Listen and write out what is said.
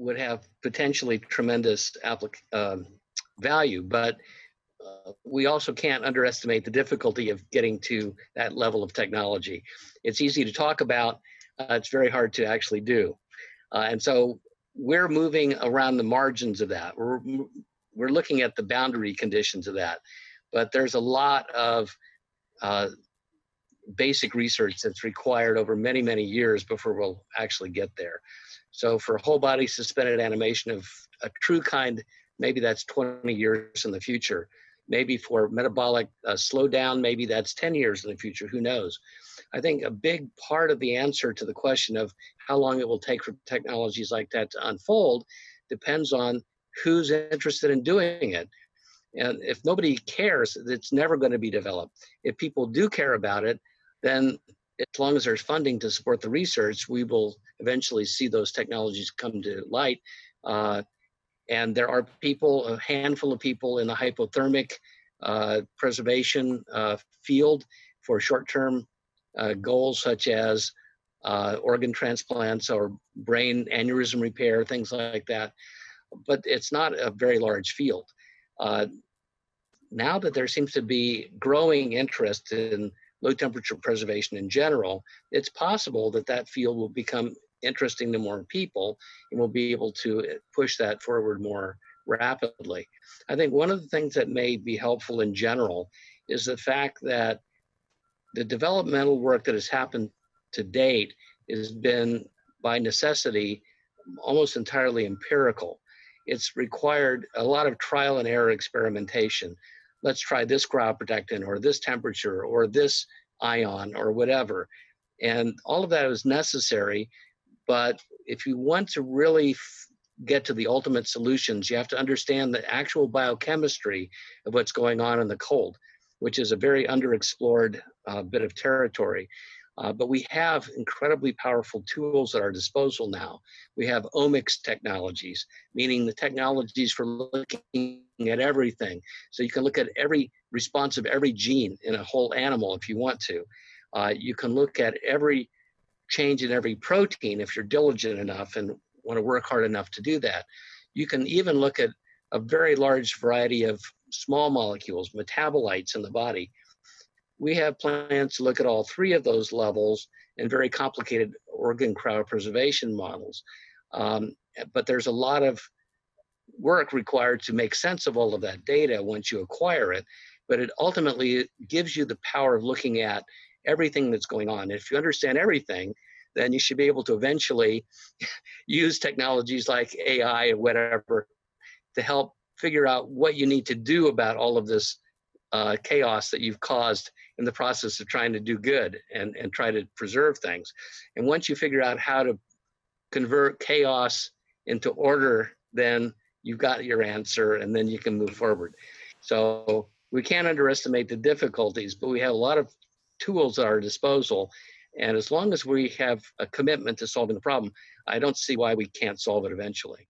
would have potentially tremendous value, but we also can't underestimate the difficulty of getting to that level of technology. It's easy to talk about, it's very hard to actually do. And so we're moving around the margins of that. We're looking at the boundary conditions of that, but there's a lot of basic research that's required over many, many years before we'll actually get there. So for whole body suspended animation of a true kind, maybe that's 20 years in the future. Maybe for metabolic slowdown, maybe that's 10 years in the future, who knows? I think a big part of the answer to the question of how long it will take for technologies like that to unfold depends on who's interested in doing it. And if nobody cares, it's never going to be developed. If people do care about it, then as long as there's funding to support the research, we will eventually see those technologies come to light. And there are people, a handful of people in the hypothermic preservation field for short-term goals such as organ transplants or brain aneurysm repair, things like that. But it's not a very large field. Now that there seems to be growing interest in low temperature preservation in general, it's possible that that field will become interesting to more people and we'll be able to push that forward more rapidly. I think one of the things that may be helpful in general is the fact that the developmental work that has happened to date has been by necessity almost entirely empirical. It's required a lot of trial and error experimentation. Let's try this cryoprotectant or this temperature or this ion or whatever. And all of that is necessary, but if you want to really get to the ultimate solutions, you have to understand the actual biochemistry of what's going on in the cold, which is a very underexplored bit of territory. But we have incredibly powerful tools at our disposal now. We have omics technologies, meaning the technologies for looking at everything. So you can look at every response of every gene in a whole animal if you want to. You can look at every change in every protein if you're diligent enough and want to work hard enough to do that. You can even look at a very large variety of small molecules, metabolites in the body. We have plans to look at all three of those levels in very complicated organ cryopreservation models. But there's a lot of work required to make sense of all of that data once you acquire it. But it ultimately gives you the power of looking at everything that's going on. If you understand everything, then you should be able to eventually use technologies like AI or whatever to help figure out what you need to do about all of this chaos that you've caused in the process of trying to do good and try to preserve things. And once you figure out how to convert chaos into order, then you've got your answer and then you can move forward. So we can't underestimate the difficulties, but we have a lot of tools at our disposal. And as long as we have a commitment to solving the problem, I don't see why we can't solve it eventually.